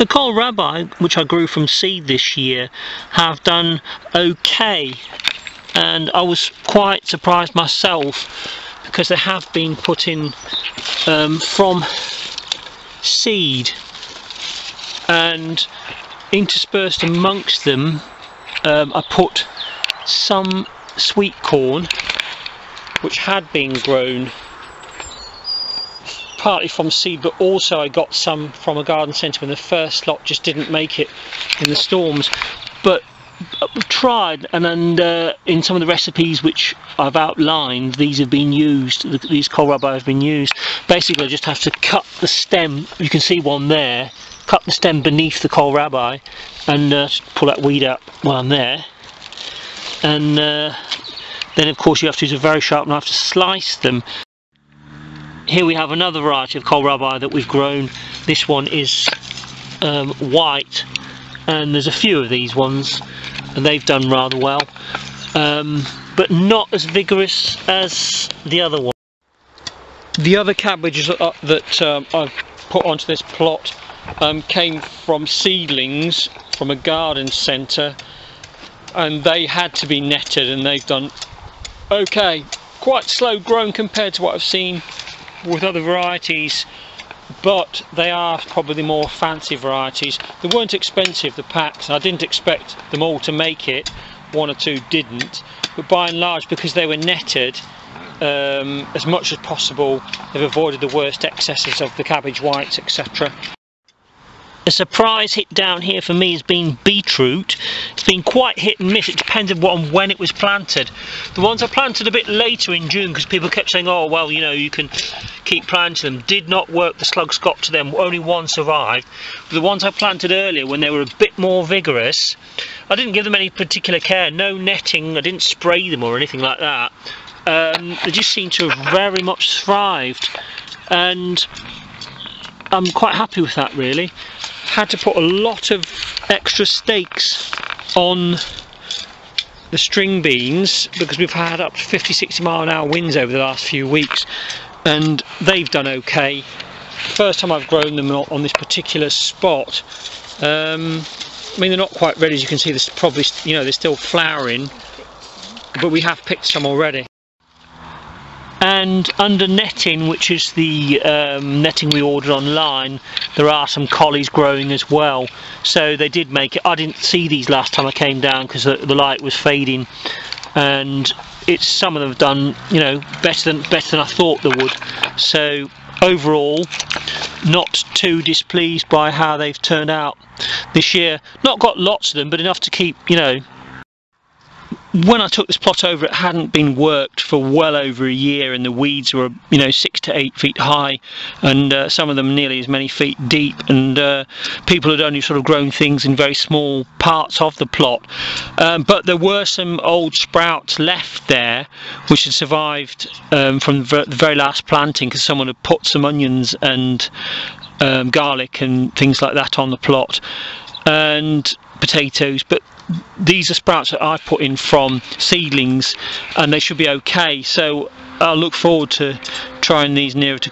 The kohlrabi, which I grew from seed this year, have done okay, and I was quite surprised myself because they have been put in from seed, and interspersed amongst them I put some sweetcorn which had been grown partly from seed, but also I got some from a garden centre when the first lot just didn't make it in the storms. But I've tried, and in some of the recipes which I've outlined, these have been used, these kohlrabi have been used. Basically I just have to cut the stem, you can see one there, cut the stem beneath the kohlrabi and pull that weed out while I'm there. And then of course you have to use a very sharp knife to slice them. Here we have another variety of kohlrabi that we've grown. This one is white, and there's a few of these ones and they've done rather well, but not as vigorous as the other one. The other cabbages that I've put onto this plot came from seedlings from a garden centre, and they had to be netted, and they've done okay. Quite slow growing compared to what I've seen with other varieties, but they are probably more fancy varieties. They weren't expensive, the packs. I didn't expect them all to make it, one or two didn't, but by and large, because they were netted as much as possible, they've avoided the worst excesses of the cabbage whites, etc. A surprise hit down here for me has been beetroot. It's been quite hit and miss. It depended on when it was planted. The ones I planted a bit later in June, because people kept saying, oh well, you know, you can keep planting them, did not work. The slugs got to them, only one survived. But the ones I planted earlier, when they were a bit more vigorous, I didn't give them any particular care, no netting, I didn't spray them or anything like that. They just seem to have very much thrived, and I'm quite happy with that really. Had to put a lot of extra stakes on the string beans because we've had up to 50-60 mile an hour winds over the last few weeks, and they've done okay. First time I've grown them on this particular spot. I mean, they're not quite ready, as you can see. There's probably, you know, they're still flowering, but we have picked some already. And under netting, which is the netting we ordered online, there are some collies growing as well, so they did make it. I didn't see these last time I came down because the light was fading, and some of them have done, you know, better than I thought they would. So overall, not too displeased by how they've turned out this year. Not got lots of them, but enough to keep, you know. When I took this plot over, it hadn't been worked for well over a year, and the weeds were, you know, 6 to 8 feet high, and some of them nearly as many feet deep, and people had only sort of grown things in very small parts of the plot. But there were some old sprouts left there which had survived from the very last planting, because someone had put some onions and garlic and things like that on the plot, and potatoes. But these are sprouts that I've put in from seedlings, and they should be okay, so I'll look forward to trying these nearer to.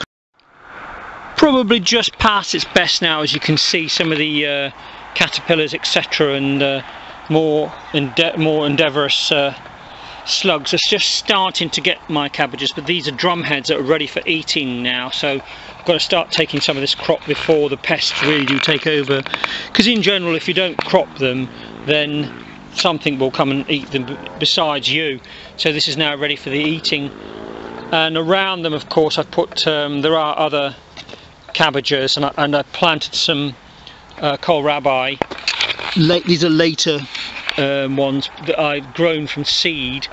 Probably just past its best now, as you can see some of the caterpillars, etc., and more endeavourous slugs. It's just starting to get my cabbages, but these are drumheads that are ready for eating now, so I've got to start taking some of this crop before the pests really do take over, because in general, if you don't crop them, then something will come and eat them besides you. So this is now ready for the eating. And around them, of course, I've put there are other cabbages, and I planted some kohlrabi. These are later ones that I've grown from seed,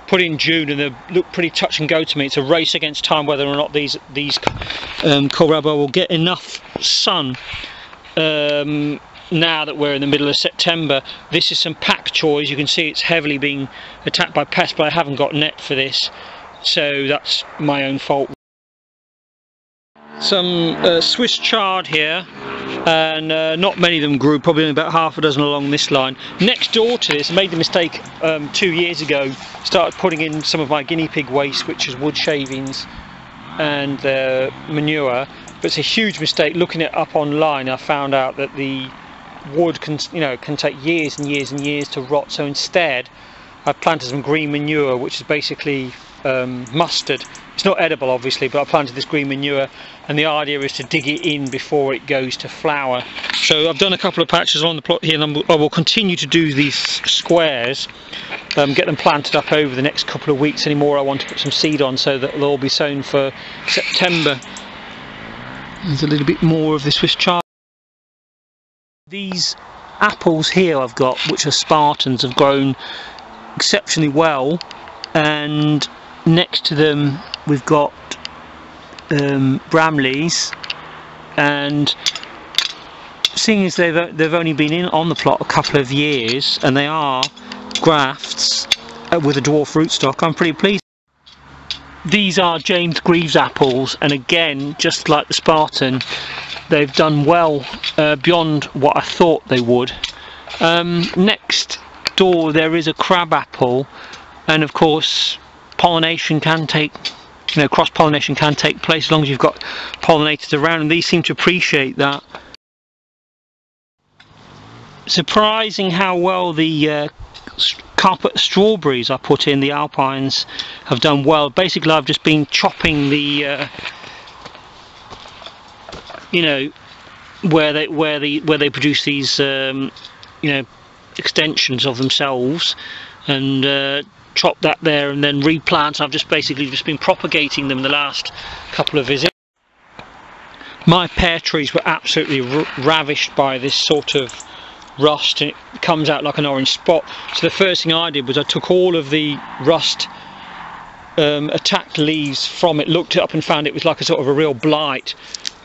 put in June, and they look pretty touch and go to me. It's a race against time whether or not these kohlrabi will get enough sun. Now that we're in the middle of September. This is some pak choy. You can see it's heavily being attacked by pests, but I haven't got net for this, so that's my own fault. Some Swiss chard here, and not many of them grew, probably only about half a dozen along this line. Next door to this, I made the mistake 2 years ago, started putting in some of my guinea pig waste, which is wood shavings and manure, but it's a huge mistake. Looking it up online, I found out that the wood can take years and years and years to rot. So instead, I planted some green manure, which is basically mustard. It's not edible, obviously, but I planted this green manure, and the idea is to dig it in before it goes to flower. So I've done a couple of patches on the plot here, and I will continue to do these squares, get them planted up over the next couple of weeks. Anymore, I want to put some seed on so that they'll all be sown for September. There's a little bit more of the Swiss chard. These apples here I've got, which are Spartans, have grown exceptionally well, and next to them we've got Bramleys, and seeing as they've only been on the plot a couple of years and they are grafts with a dwarf rootstock, I'm pretty pleased. These are James Greaves apples, and again, just like the Spartan, they've done well beyond what I thought they would. Next door there is a crab apple, and of course pollination can take, cross-pollination can take place as long as you've got pollinators around, and these seem to appreciate that. Surprising how well the carpet strawberries I put in, the alpines, have done well. Basically I've just been chopping the where they produce these extensions of themselves, and chop that there and then replant. I've just been propagating them the last couple of visits. My pear trees were absolutely ravished by this sort of rust, and it comes out like an orange spot. So the first thing I did was I took all of the rust attacked leaves from it, looked it up and found it was like a sort of a real blight,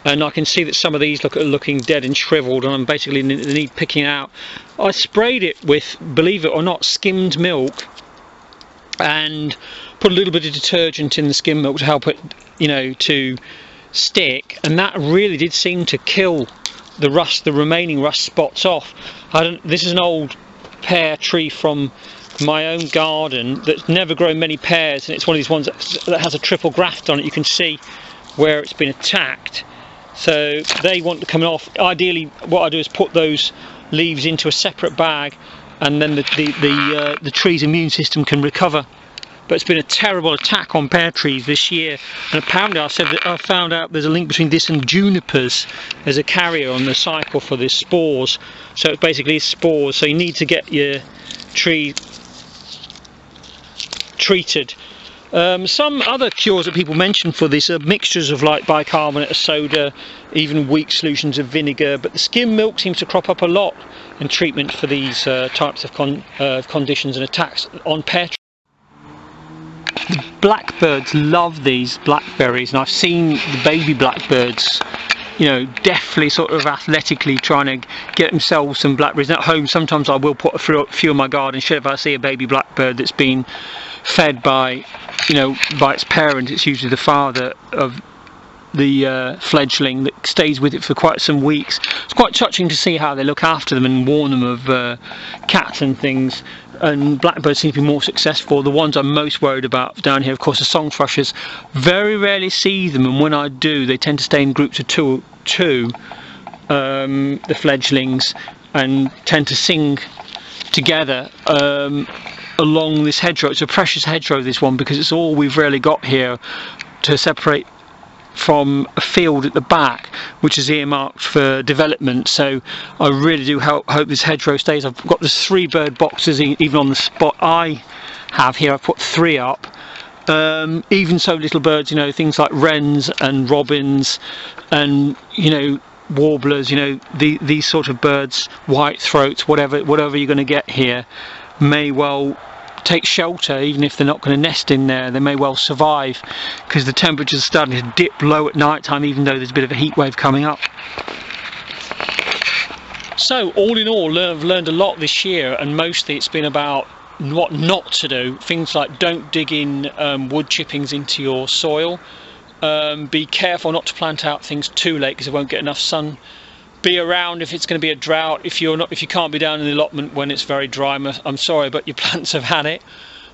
and I can see that some of these are looking dead and shriveled, and I'm basically need picking out. I sprayed it with, believe it or not, skimmed milk, and put a little bit of detergent in the skim milk to help it to stick, and that really did seem to kill the remaining rust spots off. This is an old pear tree from my own garden that's never grown many pears, and it's one of these ones that has a triple graft on it. You can see where it's been attacked, so they want to come off. Ideally what I do is put those leaves into a separate bag, and then the tree's immune system can recover. But it's been a terrible attack on pear trees this year, and apparently I found out there's a link between this and junipers. There's a carrier on the cycle for the spores, so it's basically spores, so you need to get your tree treated. Some other cures that people mention for this are mixtures of like bicarbonate of soda, even weak solutions of vinegar, but the skim milk seems to crop up a lot in treatment for these types of conditions and attacks on pear trees. The blackbirds love these blackberries, and I've seen the baby blackbirds, definitely sort of athletically trying to get themselves some blackberries. At home sometimes I will put a few in my garden. If I see a baby blackbird that's been fed by its parent, it's usually the father of the fledgling that stays with it for quite some weeks. It's quite touching to see how they look after them and warn them of cats and things, and blackbirds seem to be more successful. The ones I'm most worried about down here, of course, are song thrushes. Very rarely see them, and when I do they tend to stay in groups of two, the fledglings, and tend to sing together along this hedgerow. It's a precious hedgerow, this one, because it's all we've really got here to separate from a field at the back which is earmarked for development. So I really do hope this hedgerow stays. I've got this 3 bird boxes even on the spot I have here. I've put 3 up. Even so, little birds, things like wrens and robins and warblers, these sort of birds, white throats, whatever you're going to get here, may well take shelter. Even if they're not going to nest in there, they may well survive, because the temperatures are starting to dip low at night time, even though there's a bit of a heat wave coming up. So all in all, I've learned a lot this year, and mostly it's been about what not to do. Things like don't dig in wood chippings into your soil. Be careful not to plant out things too late, because it won't get enough sun. Be around if it's going to be a drought. If you can't be down in the allotment when it's very dry, I'm sorry, but your plants have had it.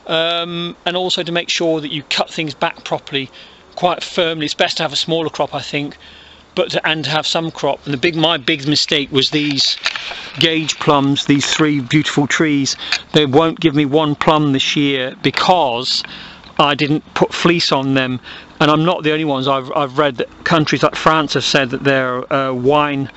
And also to make sure that you cut things back properly, quite firmly. It's best to have a smaller crop, I think, and to have some crop. And my big mistake was these gauge plums, these 3 beautiful trees. They won't give me 1 plum this year because I didn't put fleece on them. And I'm not the only ones. I've read that countries like France have said that their wine,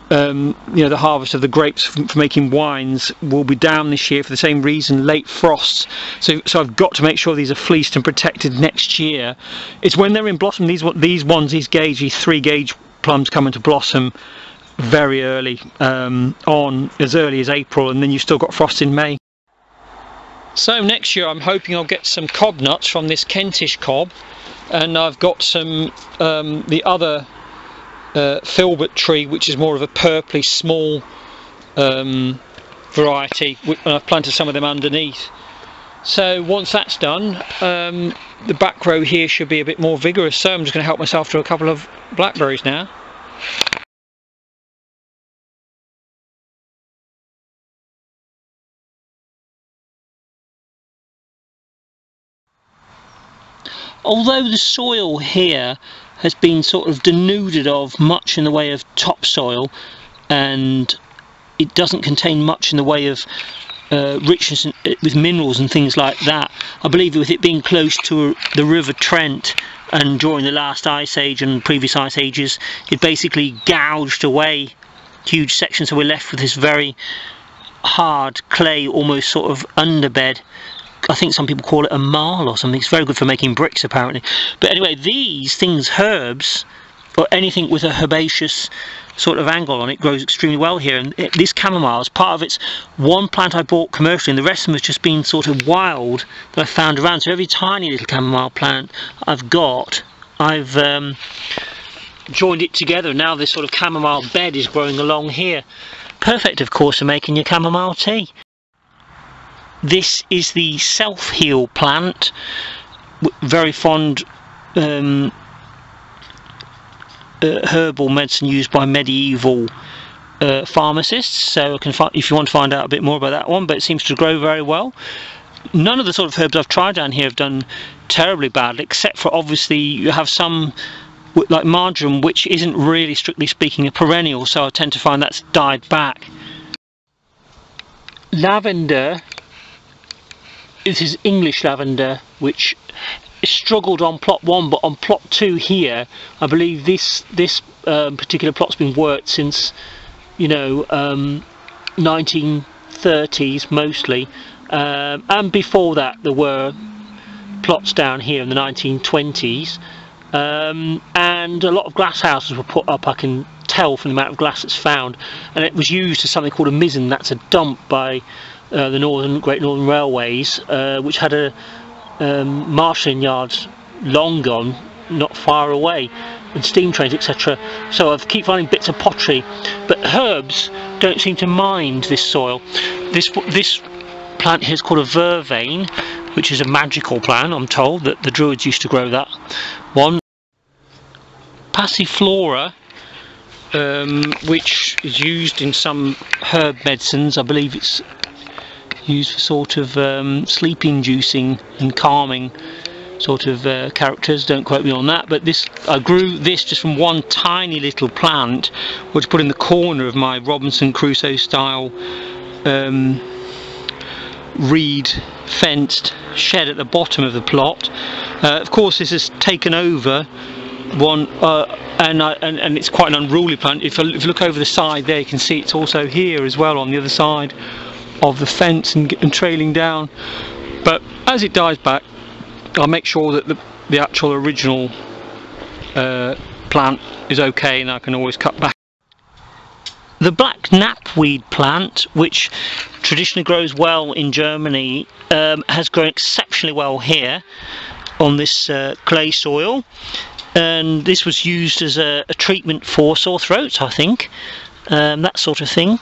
you know, the harvest of the grapes for making wines will be down this year for the same reason, late frosts. So I've got to make sure these are fleeced and protected next year. It's when they're in blossom, these 3 gauge plums come into blossom very early, on as early as April, and then you've still got frost in May. So next year I'm hoping I'll get some cob nuts from this Kentish cob, and I've got some the other filbert tree, which is more of a purpley small variety, and I've planted some of them underneath. So once that's done, the back row here should be a bit more vigorous, so I'm just going to help myself to a couple of blackberries now. Although the soil here has been sort of denuded of much in the way of topsoil, and it doesn't contain much in the way of richness with minerals and things like that, I believe with it being close to the River Trent, and during the last ice age and previous ice ages, it basically gouged away huge sections, so we're left with this very hard clay, almost sort of underbed. I think some people call it a marl or something. It's very good for making bricks apparently. But anyway, these things, herbs, or anything with a herbaceous sort of angle on it, grows extremely well here. And this chamomile is part of its one plant I bought commercially, and the rest of them has just been sort of wild that I found around. So every tiny little chamomile plant I've got, I've joined it together. Now this sort of chamomile bed is growing along here. Perfect, of course, for making your chamomile tea. This is the self-heal plant, very fond herbal medicine used by medieval pharmacists, so if you want to find out a bit more about that one, but it seems to grow very well. None of the sort of herbs I've tried down here have done terribly badly, except for obviously you have some like marjoram, which isn't really strictly speaking a perennial, so I tend to find that's died back. Lavender, this is English lavender, which struggled on plot 1, but on plot 2 here, I believe this particular plot's been worked since, you know, 1930s mostly, and before that there were plots down here in the 1920s, and a lot of glass houses were put up, I can tell from the amount of glass that's found, and it was used as something called a mizzen. That's a dump by the Great Northern Railways, which had a marshalling yards long gone, not far away, and steam trains, etc. So I keep finding bits of pottery, but herbs don't seem to mind this soil. This plant here is called a vervain, which is a magical plant. I'm told that the Druids used to grow that one. Passiflora, which is used in some herb medicines. I believe it's used for sort of sleep inducing and calming sort of characters, don't quote me on that, but this, I grew this just from one tiny little plant which I put in the corner of my Robinson Crusoe style reed fenced shed at the bottom of the plot. Of course this has taken over one, and it's quite an unruly plant. If you look over the side there, you can see it's also here as well on the other side of the fence and trailing down. But as it dies back, I'll make sure that the actual original plant is okay, and I can always cut back. The black knapweed plant, which traditionally grows well in Germany, has grown exceptionally well here on this clay soil, and this was used as a treatment for sore throats, I think, that sort of thing.